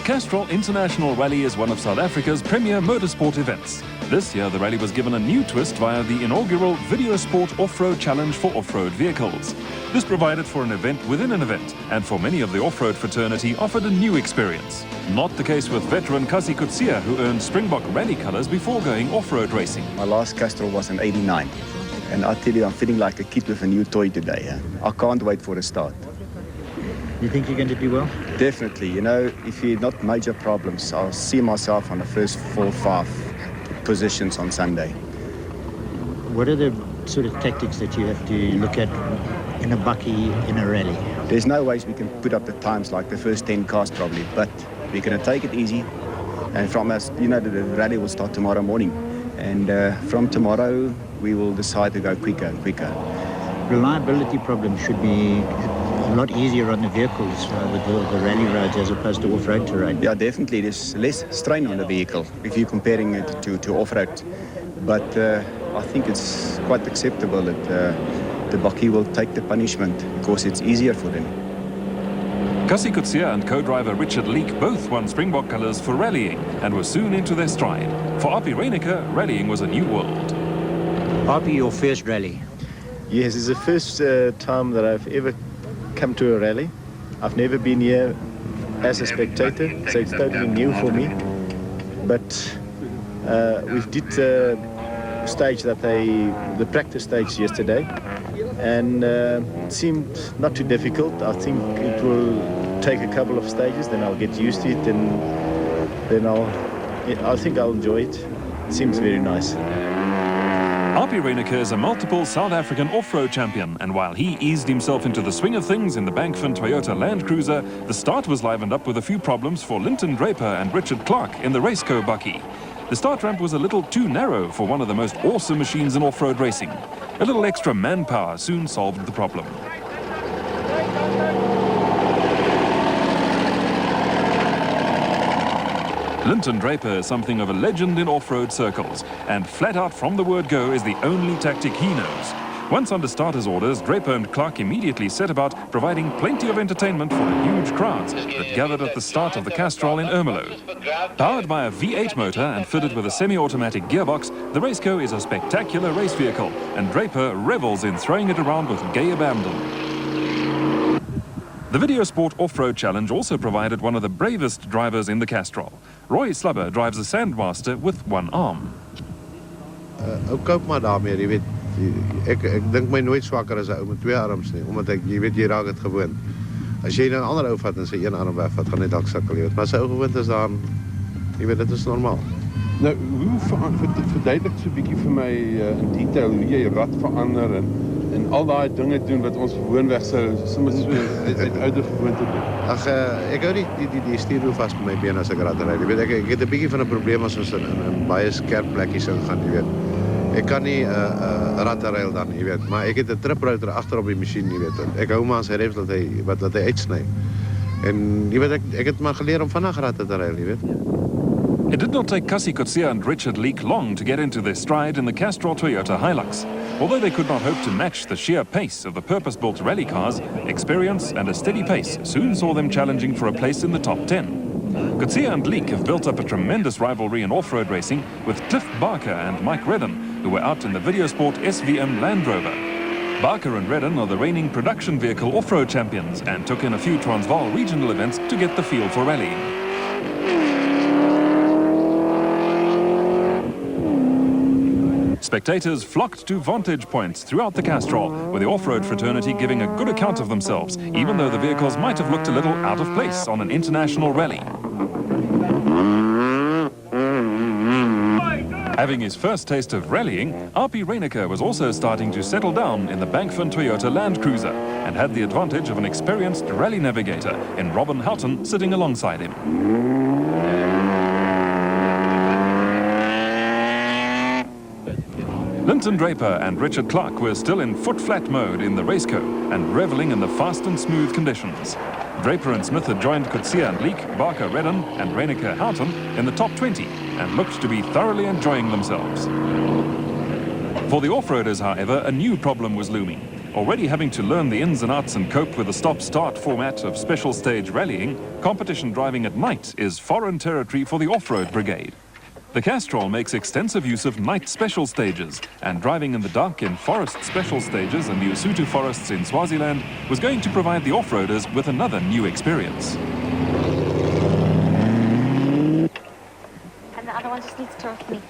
Castrol International Rally is one of South Africa's premier motorsport events. This year, the rally was given a new twist via the inaugural Videosport Off-Road Challenge for off-road vehicles. This provided for an event within an event, and for many of the off-road fraternity offered a new experience. Not the case with veteran Kasi Kutsia, who earned Springbok rally colours before going off-road racing. My last Castrol was in '89, and I tell you, I'm feeling like a kid with a new toy today. I can't wait for the start. You think you're going to do well? Definitely. You know, if you're not major problems, I'll see myself on the first 4 or 5 positions on Sunday. What are the sort of tactics that you have to look at in a bucky, in a rally? There's no ways we can put up the times like the first 10 cars probably, but we're going to take it easy. And from us, you know, the rally will start tomorrow morning. And from tomorrow, we will decide to go quicker and quicker. Reliability problems should be a lot easier on the vehicles with the rally roads as opposed to off-road terrain. Yeah, definitely. There's less strain on the vehicle if you're comparing it to off-road. But I think it's quite acceptable that the bakkie will take the punishment because it's easier for them. Kasi Kutsia and co-driver Richard Leek both won Springbok colours for rallying and were soon into their stride. For Api Reyneke, rallying was a new world. Api, your first rally? Yes, it's the first time that I've ever come to a rally. I've never been here as a spectator, so it's totally new for me. But we did stage that the practice stage yesterday, and it seemed not too difficult. I think it will take a couple of stages, then I'll get used to it, and then I think I'll enjoy it. It seems very nice. Api Reyneke is a multiple South African off-road champion, and while he eased himself into the swing of things in the Bankfin Toyota Land Cruiser, the start was livened up with a few problems for Linton Draper and Richard Clark in the Raceco bakkie. The start ramp was a little too narrow for one of the most awesome machines in off-road racing. A little extra manpower soon solved the problem. Linton Draper is something of a legend in off-road circles, and flat out from the word go is the only tactic he knows. Once under starter's orders, Draper and Clark immediately set about providing plenty of entertainment for the huge crowds that gathered at the start of the Castrol in Ermelo. Powered by a V8 motor and fitted with a semi-automatic gearbox, the Raceco is a spectacular race vehicle, and Draper revels in throwing it around with gay abandon. The Videosport Off-Road Challenge also provided one of the bravest drivers in the Castrol. Roy Slubber drives a Sandmaster with one arm. Ek koop maar daarmee, jy weet. Ek dink my nooit swakker as 'n ou met 2 arms nie, omdat jy weet jy raak dit gewoon. As jy 'n ander ou vat en sy een arm wegvat, gaan hy dalk sukkel, jy weet. Maar as hy ou gewoond is daaraan, jy weet dit is normaal. Nou, hoe verduidelik so 'n bietjie vir my in detail hoe jy rad verander en al daai dinge doen wat ons gewoonweg sou sommer so uit oude gewoonte doen. Ag ek hou die stuurwiel vas met my been as ek rad ry. Jy weet ek het 'n bietjie van 'n probleem as ons in baie skerp plekkies ingaan, jy weet. Ek kan nie rad ry dan, jy weet, maar ek het 'n triprouter agter op die masjien, jy weet. Ek hou maar aan sy rems dat hy uitsny. En jy weet ek het maar geleer om vinnig rad te ry, jy weet. It did not take Kasi Kutsia and Richard Leek long to get into their stride in the Castrol Toyota Hilux. Although they could not hope to match the sheer pace of the purpose-built rally cars, experience and a steady pace soon saw them challenging for a place in the top 10. Kutsia and Leek have built up a tremendous rivalry in off-road racing with Cliff Barker and Mike Redden, who were out in the Videosport SVM Land Rover. Barker and Redden are the reigning production vehicle off-road champions and took in a few Transvaal regional events to get the feel for rallying. Spectators flocked to vantage points throughout the Castrol, with the off-road fraternity giving a good account of themselves, even though the vehicles might have looked a little out of place on an international rally. Having his first taste of rallying, Api Reyneke was also starting to settle down in the Bankfin Toyota Land Cruiser and had the advantage of an experienced rally navigator in Robin Houghton sitting alongside him. Linton Draper and Richard Clark were still in foot-flat mode in the Raceco and reveling in the fast and smooth conditions. Draper and Smith had joined Kutsia and Leek, Barker Redden and Reyneke Houghton in the top 20 and looked to be thoroughly enjoying themselves. For the off-roaders, however, a new problem was looming. Already having to learn the ins and outs and cope with the stop-start format of special stage rallying, competition driving at night is foreign territory for the off-road brigade. The Castrol makes extensive use of night special stages, and driving in the dark in forest special stages in the Usutu forests in Swaziland was going to provide the off-roaders with another new experience. And the other one just needs to trust me.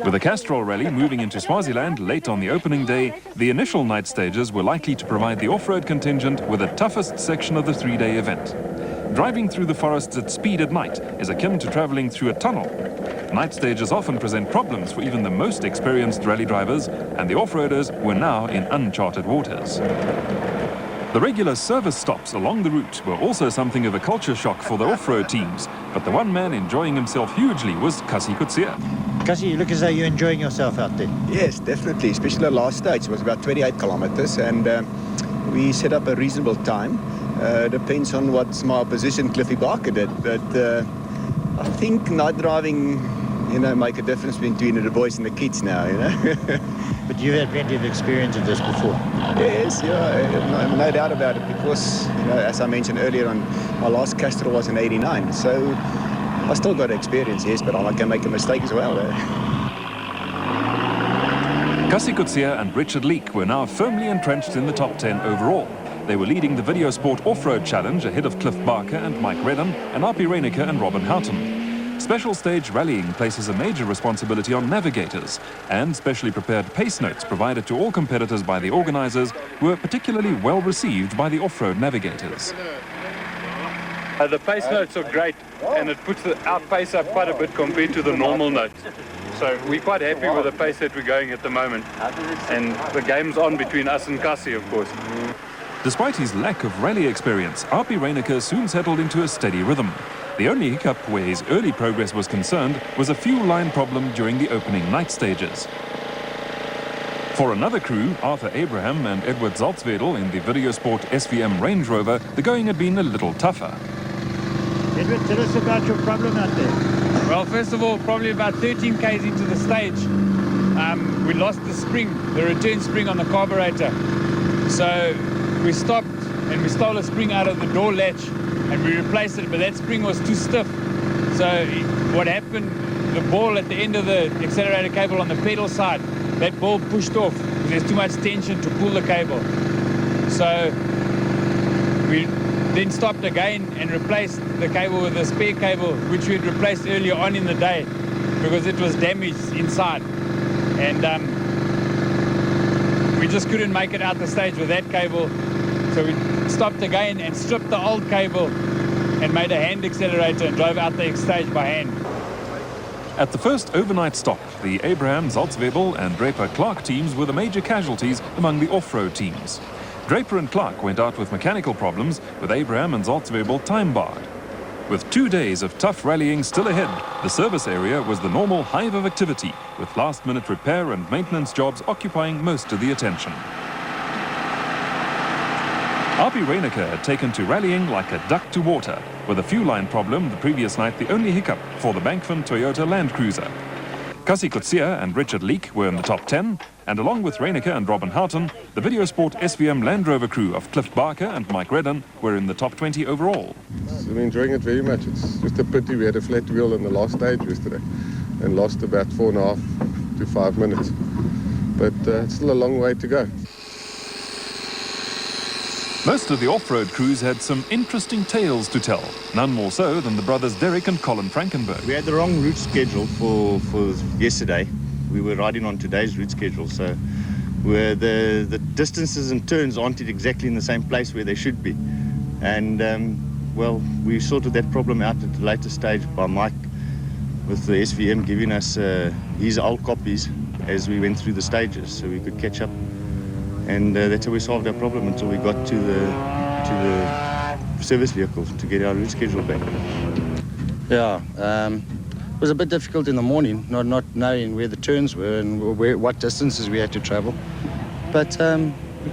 With the Castrol rally moving into Swaziland late on the opening day, the initial night stages were likely to provide the off-road contingent with the toughest section of the three-day event. Driving through the forests at speed at night is akin to traveling through a tunnel. Night stages often present problems for even the most experienced rally drivers, and the off-roaders were now in uncharted waters. The regular service stops along the route were also something of a culture shock for the off-road teams, but the one man enjoying himself hugely was Kasi Kutsia. Kasi, you look as though you're enjoying yourself out there. Yes, definitely, especially the last stage. It was about 28 kilometers, and we set up a reasonable time. Depends on what my opposition Cliffy Barker did, but I think night driving, make a difference between the boys and the kids now, But you've had plenty of experience of this before. Yes, yeah, no doubt about it, because, as I mentioned earlier on, my last Castrol was in 89, so I still got experience, yes, but I can make a mistake as well. Kasi Kutsia and Richard Leek were now firmly entrenched in the top 10 overall. They were leading the Videosport Off-Road Challenge ahead of Cliff Barker and Mike Redden and Arpi Reyneke and Robin Houghton. Special stage rallying places a major responsibility on navigators, and specially prepared pace notes provided to all competitors by the organisers were particularly well received by the off-road navigators. The pace notes are great, and it puts our pace up quite a bit compared to the normal notes. So we're quite happy with the pace that we're going at the moment, and the game's on between us and Kasi, of course. Despite his lack of rally experience, Arpi Reyneke soon settled into a steady rhythm. The only hiccup where his early progress was concerned was a fuel-line problem during the opening night stages. For another crew, Arthur Abraham and Edward Zaltzwedel in the Videosport SVM Range Rover, the going had been a little tougher. Edward, tell us about your problem out there. Well, first of all, probably about 13 k's into the stage, we lost the spring, the return spring on the carburetor. So we stopped and we stole a spring out of the door latch and we replaced it, but that spring was too stiff. So what happened, the ball at the end of the accelerator cable on the pedal side, that ball pushed off because there's too much tension to pull the cable. So we then stopped again and replaced the cable with a spare cable which we had replaced earlier on in the day because it was damaged inside. And we just couldn't make it out the stage with that cable. So we stopped again and stripped the old cable and made a hand accelerator and drove out the stage by hand. At the first overnight stop, the Abraham, Zaltzwedel and Draper Clark teams were the major casualties among the off-road teams. Draper and Clark went out with mechanical problems, with Abraham and Zaltzwedel time-barred. With 2 days of tough rallying still ahead, the service area was the normal hive of activity, with last-minute repair and maintenance jobs occupying most of the attention. Arpi Reyneke had taken to rallying like a duck to water, with a fuel-line problem the previous night the only hiccup for the Bankford Toyota Land Cruiser. Kasi Kutsia and Richard Leek were in the top 10, and along with Reyneke and Robin Houghton, the Videosport SVM Land Rover crew of Cliff Barker and Mike Redden were in the top 20 overall. I'm enjoying it very much. It's just a pity we had a flat wheel in the last stage yesterday and lost about 4.5 to 5 minutes. But it's still a long way to go. Most of the off-road crews had some interesting tales to tell, none more so than the brothers Derek and Colin Frankenberg. We had the wrong route schedule for yesterday. We were riding on today's route schedule, so where the distances and turns aren't exactly in the same place where they should be. And, well, we sorted that problem out at a later stage by Mike with the SVM giving us his old copies as we went through the stages so we could catch up. And that's how we solved our problem until we got to the service vehicle to get our route schedule back. Yeah, it was a bit difficult in the morning, not knowing where the turns were and what distances we had to travel. But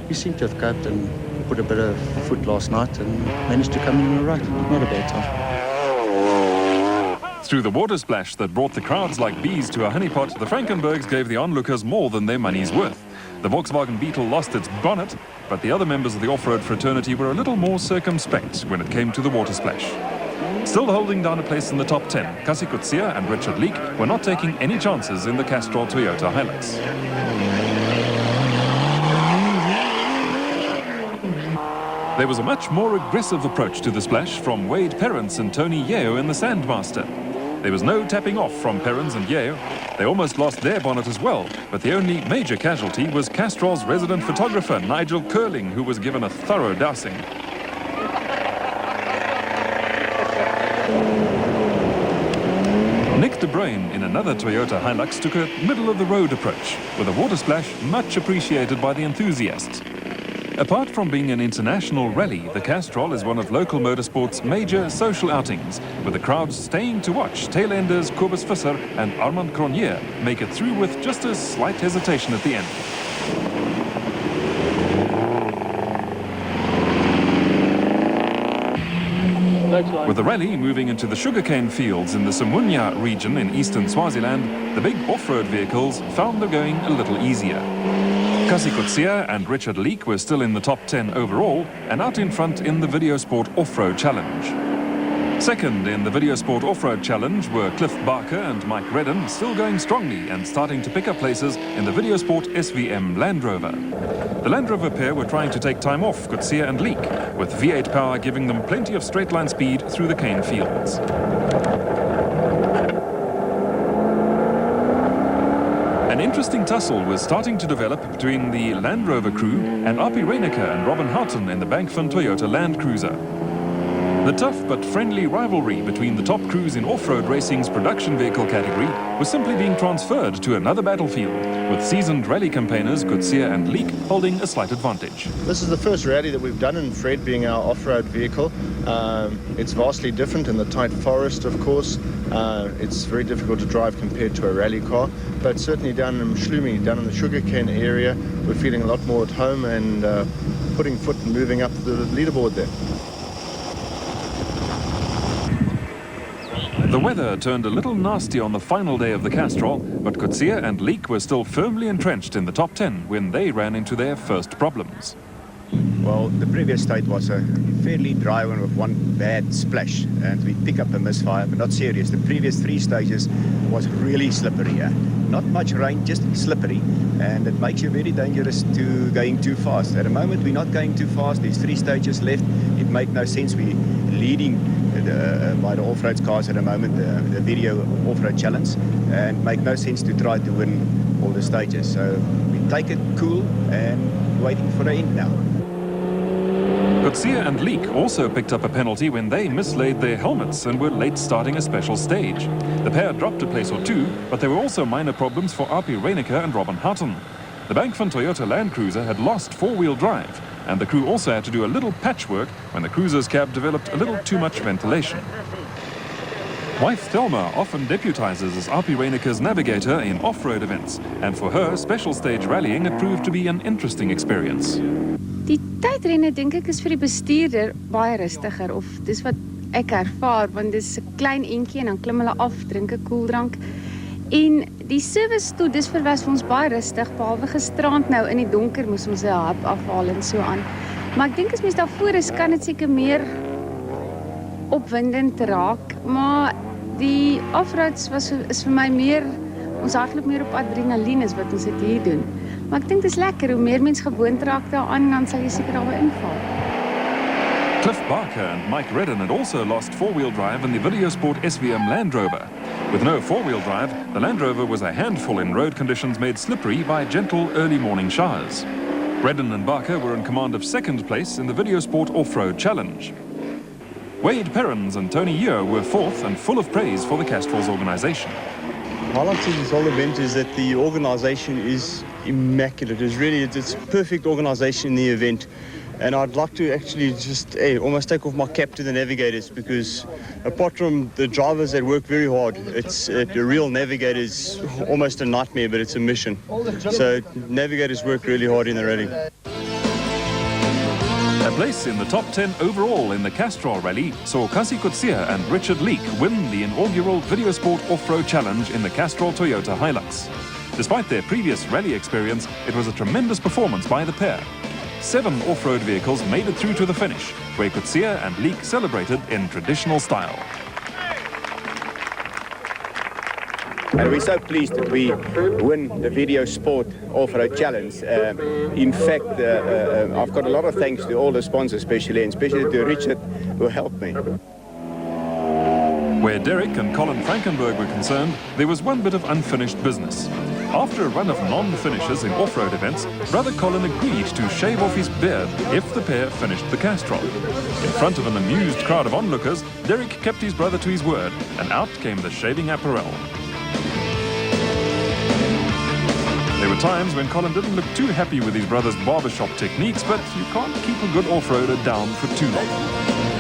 we seem to have coped and put a bit of foot last night and managed to come in all right. Not a bad time. Through the water splash that brought the crowds like bees to a honeypot, the Frankenbergs gave the onlookers more than their money's worth. The Volkswagen Beetle lost its bonnet, but the other members of the off-road fraternity were a little more circumspect when it came to the water splash. Still holding down a place in the top 10, Kasi Kutsia and Richard Leek were not taking any chances in the Castrol Toyota Hilux. There was a much more aggressive approach to the splash from Wade Perrins and Tony Yeo in the Sandmaster. There was no tapping off from Perrins and Yeo. They almost lost their bonnet as well, but the only major casualty was Castrol's resident photographer, Nigel Curling, who was given a thorough dousing. Nick De Bruyn in another Toyota Hilux took a middle-of-the-road approach, with a water splash much appreciated by the enthusiasts. Apart from being an international rally, the Castrol is one of local motorsport's major social outings, with the crowds staying to watch tailenders Kobus Visser and Armand Cronje make it through with just a slight hesitation at the end. With the rally moving into the sugarcane fields in the Simunya region in eastern Swaziland, the big off-road vehicles found the going a little easier. Kasi Kutsia and Richard Leek were still in the top 10 overall and out in front in the Videosport Off-Road Challenge. Second in the Videosport Off-Road Challenge were Cliff Barker and Mike Redden, still going strongly and starting to pick up places in the Videosport SVM Land Rover. The Land Rover pair were trying to take time off Kutsia and Leek, with V8 power giving them plenty of straight-line speed through the cane fields. An interesting tussle was starting to develop between the Land Rover crew and Api Reinecker and Robin Houghton in the Bankfin Toyota Land Cruiser. The tough but friendly rivalry between the top crews in off-road racing's production vehicle category was simply being transferred to another battlefield, with seasoned rally campaigners Kutsia and Leek holding a slight advantage. This is the first rally that we've done in Fred being our off-road vehicle. It's vastly different in the tight forest, of course. It's very difficult to drive compared to a rally car, but certainly down in Mshlumi, down in the sugarcane area, we're feeling a lot more at home and putting foot and moving up the leaderboard there. The weather turned a little nasty on the final day of the Castrol, but Kutsia and Leek were still firmly entrenched in the top 10 when they ran into their first problems. Well, the previous state was a fairly dry one with one bad splash, and we pick up a misfire, but not serious. The previous 3 stages was really slippery. Not much rain, just slippery, and it makes you very dangerous to going too fast. At the moment, we're not going too fast. There's 3 stages left. It makes no sense. We're leading by the off-road cars at the moment, the video off-road challenge, and make no sense to try to win all the stages. So we take it cool and waiting for the end now. Kutsia and Leek also picked up a penalty when they mislaid their helmets and were late starting a special stage. The pair dropped a place or 2, but there were also minor problems for Api Reinecker and Robin Houghton. The Bankfin Toyota Land Cruiser had lost 4-wheel drive, and the crew also had to do a little patchwork when the cruiser's cab developed a little too much ventilation. Wife Thelma often deputizes as Api Reinecker's navigator in off-road events, and for her, special stage rallying it proved to be an interesting experience. Die tydrenne dink ek is vir die bestuurder baie rustiger, of dis wat ek ervaar, want dis 'n klein entjie en dan klim hulle af, drink 'n koeldrank. En die service toe, dis was vir ons baie rustig, behalwe gisterand nou in die donker moes ons 'n hap afhaal en so aan. Maar ek dink as mens daarvoor is, kan dit seker meer opwindend raak, maar die off-roads is vir my meer, ons hardloop meer op adrenaline is wat ons dit hier doen. Maar ek dink dit is lekker, hoe meer mens gewoond raak daaraan, dan sal jy seker daarby inval. Cliff Barker and Mike Redden had also lost 4-wheel drive in the Videosport SVM Land Rover. With no 4-wheel drive, the Land Rover was a handful in road conditions made slippery by gentle early morning showers. Redden and Barker were in command of 2nd place in the Videosport Off-Road Challenge. Wade Perrins and Tony Yeo were 4th and full of praise for the Castrol's organisation. highlight of this whole event is that the organisation is immaculate. It's perfect organisation in the event. And I'd like to actually just almost take off my cap to the navigators, because apart from the drivers that work very hard, the real navigator is almost a nightmare, but it's a mission. So navigators work really hard in the rally. A place in the top 10 overall in the Castrol Rally saw Kasi Kutsia and Richard Leek win the inaugural Videosport Off-Road Challenge in the Castrol Toyota Hilux. Despite their previous rally experience, it was a tremendous performance by the pair. 7 off-road vehicles made it through to the finish, where Kutsia and Leek celebrated in traditional style. And we're so pleased that we win the Videosport Off-Road Challenge. In fact, I've got a lot of thanks to all the sponsors, especially to Richard, who helped me. Where Derek and Colin Frankenberg were concerned, there was one bit of unfinished business. After a run of non-finishes in off-road events, brother Colin agreed to shave off his beard if the pair finished the Castrol. In front of an amused crowd of onlookers, Derek kept his brother to his word, and out came the shaving apparel. There were times when Colin didn't look too happy with his brother's barbershop techniques, but you can't keep a good off-roader down for too long.